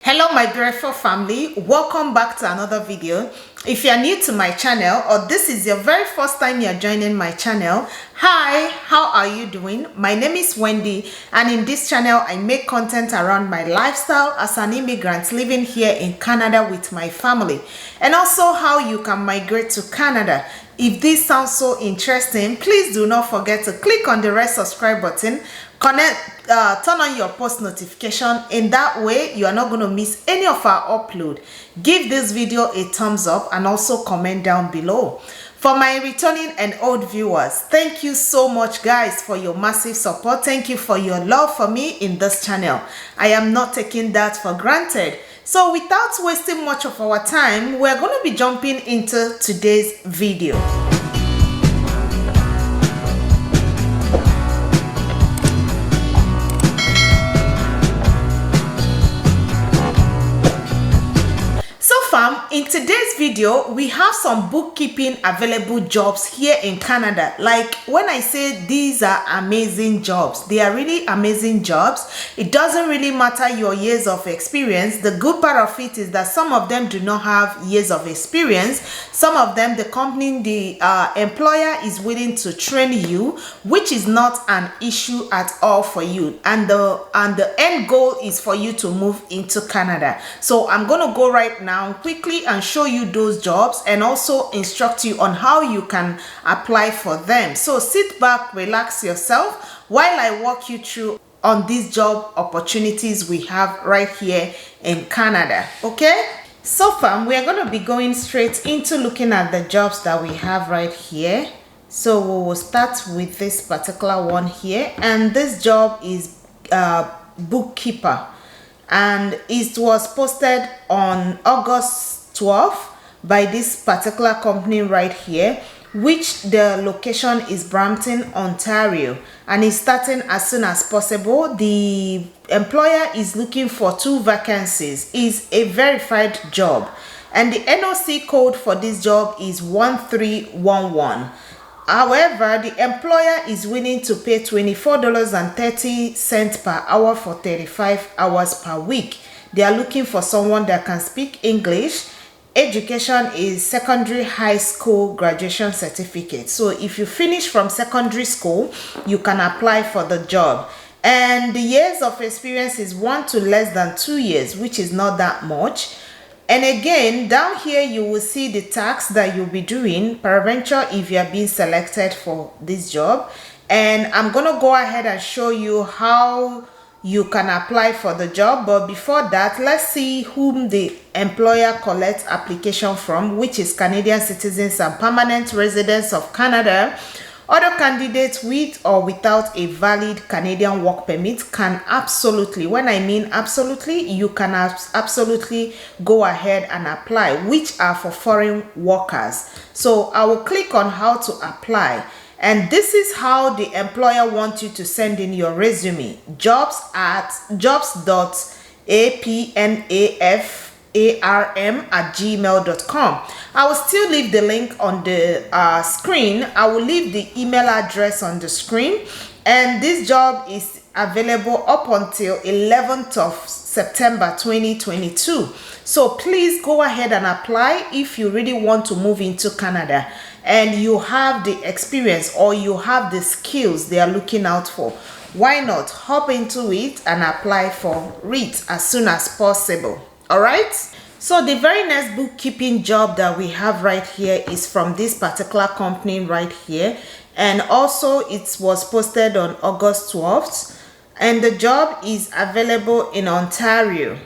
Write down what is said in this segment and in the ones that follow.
Hello my beautiful family, welcome back to another video. If you are new to my channel or this is your very first time you are joining my channel, hi, how are you doing? My name is Wendy and in this channel I make content around my lifestyle as an immigrant living here in Canada with my family, and also how you can migrate to Canada. If this sounds so interesting, please do not forget to click on the red subscribe button, turn on your post notification. In that way you are not going to miss any of our upload. Give this video a thumbs up and also comment down below. For my returning and old viewers, thank you so much guys for your massive support. Thank you for your love for me in this channel. I am not taking that for granted. So without wasting much of our time, we're going to be jumping into today's video. In today's video, we have some bookkeeping available jobs here in Canada. Like when I say these are amazing jobs, they are really amazing jobs. It doesn't really matter your years of experience. The good part of it is that some of them do not have years of experience. Some of them, the company, the employer is willing to train you, which is not an issue at all for you. And the end goal is for you to move into Canada. So I'm going to go right now quickly and show you those jobs and also instruct you on how you can apply for them. So sit back, relax yourself while I walk you through on these job opportunities we have right here in Canada. Okay, so far we are going to be going straight into looking at the jobs that we have right here. So we will start with this particular one here, and this job is bookkeeper, and it was posted on August 12th by this particular company right here, which the location is Brampton, Ontario, and is starting as soon as possible. The employer is looking for 2 vacancies. It's a verified job, and the NOC code for this job is 1311. However, the employer is willing to pay $24.30 per hour for 35 hours per week. They are looking for someone that can speak English. Education is secondary high school graduation certificate. So if you finish from secondary school, you can apply for the job. And the years of experience is 1 to less than 2 years, which is not that much. And again, down here you will see the tasks that you'll be doing, peradventure if you are being selected for this job. And I'm going to go ahead and show you how you can apply for the job. But before that, let's see whom the employer collects application from, which is Canadian citizens and permanent residents of Canada. Other candidates with or without a valid Canadian work permit can absolutely, when I mean absolutely, you can absolutely go ahead and apply, which are for foreign workers. So I will click on how to apply. And this is how the employer wants you to send in your resume. jobs@apnafam@gmail.com. I will still leave the link on the screen. I will leave the email address on the screen. And this job is available up until 11th of September 2022. So please go ahead and apply if you really want to move into Canada and you have the experience or you have the skills they are looking out for. Why not hop into it and apply for it as soon as possible? All right. So the very next bookkeeping job that we have right here is from this particular company right here, and also it was posted on August 12th, and the job is available in Ontario.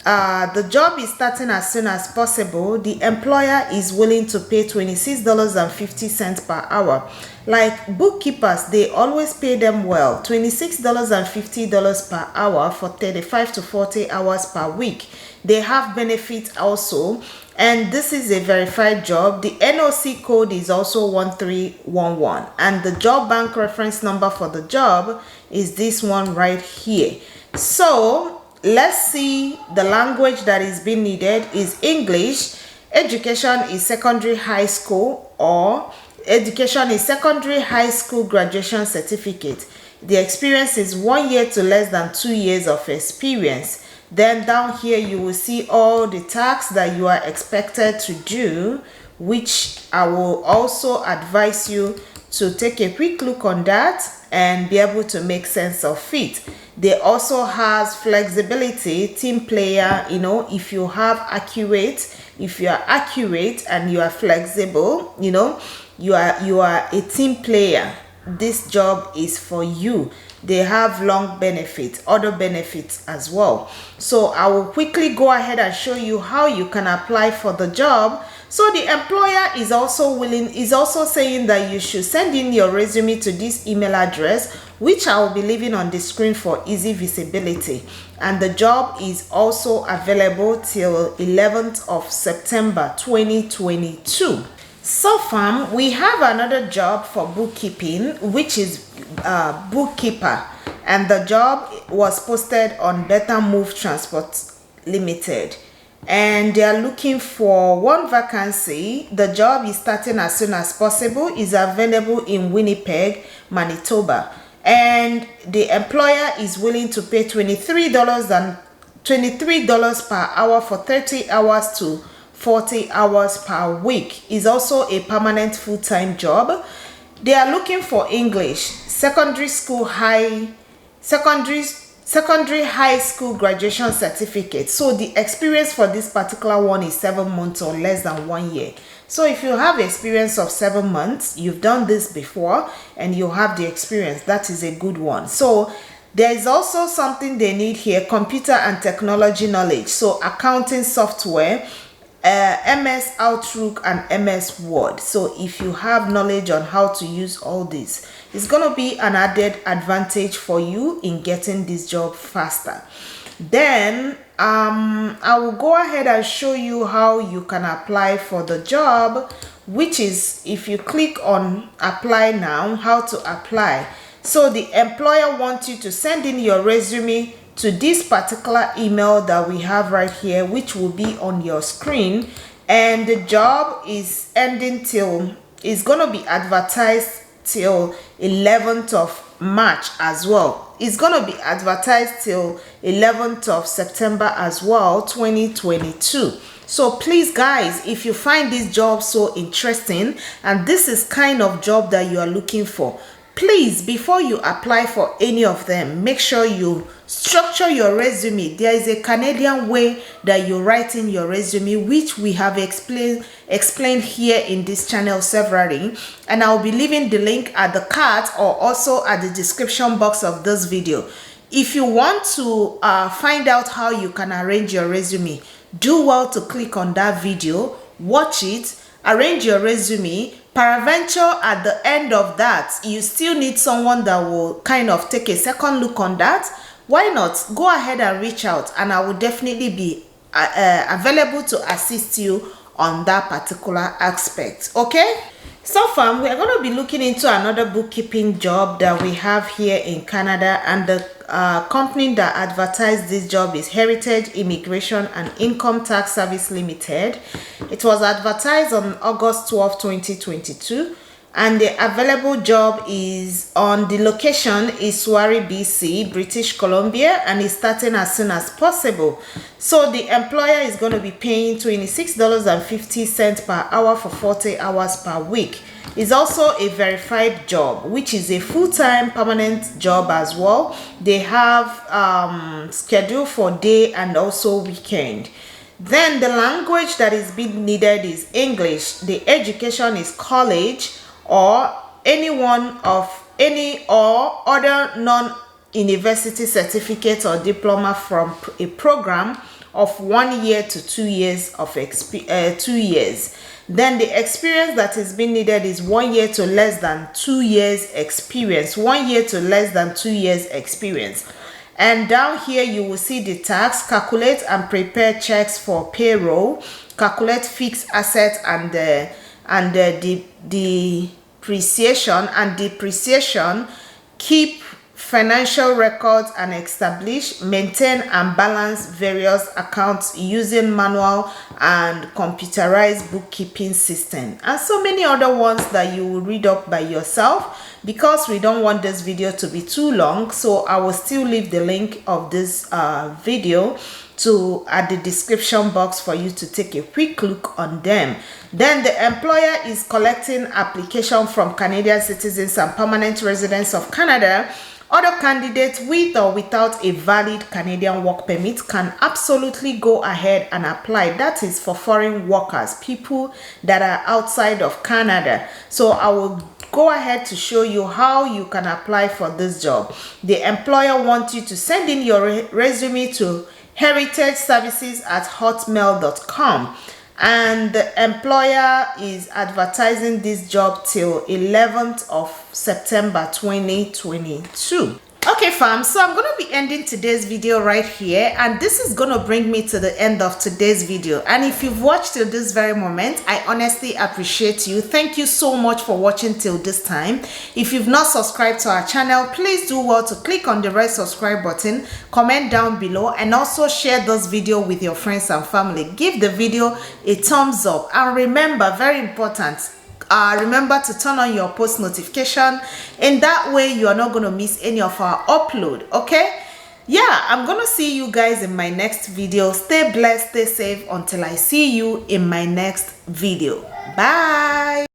The job is starting as soon as possible. The employer is willing to pay $26.50 per hour. Like bookkeepers, they always pay them well, $26.50 per hour for 35 to 40 hours per week. They have benefits also, and this is a verified job. The NOC code is also 1311, and the job bank reference number for the job is this one right here. So let's see. The language that is being needed is English. Education is secondary high school, or education is secondary high school graduation certificate. The experience is 1 year to less than 2 years of experience. Then down here you will see all the tasks that you are expected to do, which I will also advise you to take a quick look on that and be able to make sense of it. They also has flexibility, team player, you know, if you are accurate and you are flexible, you know, you are a team player, this job is for you. They have long benefits, other benefits as well. So I will quickly go ahead and show you how you can apply for the job. So the employer is also saying that you should send in your resume to this email address, which I will be leaving on the screen for easy visibility. And the job is also available till 11th of September 2022. So far, we have another job for bookkeeping, which is bookkeeper, and the job was posted on Better Move Transport Limited, and they are looking for one vacancy. The job is starting as soon as possible, is available in Winnipeg, Manitoba, and the employer is willing to pay $23 per hour for 30 hours to 40 hours per week. Is also a permanent full-time job. They are looking for English, secondary high school graduation certificate. So the experience for this particular one is 7 months or less than 1 year. So if you have experience of 7 months, you've done this before and you have the experience, that is a good one. So there is also something they need here, computer and technology knowledge. So accounting software, MS Outlook and MS Word. So if you have knowledge on how to use all this, it's going to be an added advantage for you in getting this job faster. Then I will go ahead and show you how you can apply for the job, which is, if you click on apply now, how to apply. So the employer wants you to send in your resume to this particular email that we have right here, which will be on your screen, and the job is ending till, it's going to be advertised till 11th of March as well. It's going to be advertised till 11th of September as well, 2022. So please guys, if you find this job so interesting and this is kind of job that you are looking for, please, before you apply for any of them, make sure you structure your resume. There is a Canadian way that you write in your resume, which we have explained here in this channel severally, and I'll be leaving the link at the card or also at the description box of this video. If you want to find out how you can arrange your resume, do well to click on that video, watch it, arrange your resume. Peradventure, at the end of that, you still need someone that will kind of take a second look on that. Why not? Go ahead and reach out, and I will definitely be available to assist you on that particular aspect. Okay? So far, we are going to be looking into another bookkeeping job that we have here in Canada, and the company that advertised this job is Heritage Immigration and Income Tax Service Limited. It was advertised on August 12, 2022, and the available job is on the location is Surrey, BC, British Columbia, and is starting as soon as possible. So the employer is going to be paying $26.50 per hour for 40 hours per week. It's also a verified job, which is a full-time permanent job as well. They have schedule for day and also weekend. Then the language that is being needed is English. The education is college or any other non-university certificate or diploma from a program of 1 year to 2 years of 2 years. Then the experience that is being needed is 1 year to less than 2 years experience. 1 year to less than 2 years experience. And down here you will see the tax, calculate and prepare checks for payroll, calculate fixed assets and depreciation, keep financial records and establish, maintain and balance various accounts using manual and computerized bookkeeping system, and so many other ones that you will read up by yourself. Because we don't want this video to be too long, so I will still leave the link of this video at the description box for you to take a quick look on them. Then the employer is collecting application from Canadian citizens and permanent residents of Canada. Other candidates with or without a valid Canadian work permit can absolutely go ahead and apply. That is for foreign workers, people that are outside of Canada. So I will go ahead to show you how you can apply for this job. The employer wants you to send in your resume to heritageservices@hotmail.com, and the employer is advertising this job till 11th of September 2022. Okay fam, so I'm going to be ending today's video right here, and this is going to bring me to the end of today's video. And if you've watched till this very moment, I honestly appreciate you. Thank you so much for watching till this time. If you've not subscribed to our channel, please do well to click on the red subscribe button, comment down below, and also share this video with your friends and family. Give the video a thumbs up, and remember, very important, remember to turn on your post notification. In that way you are not going to miss any of our upload. Okay, yeah, I'm gonna see you guys in my next video. Stay blessed, stay safe until I see you in my next video. Bye.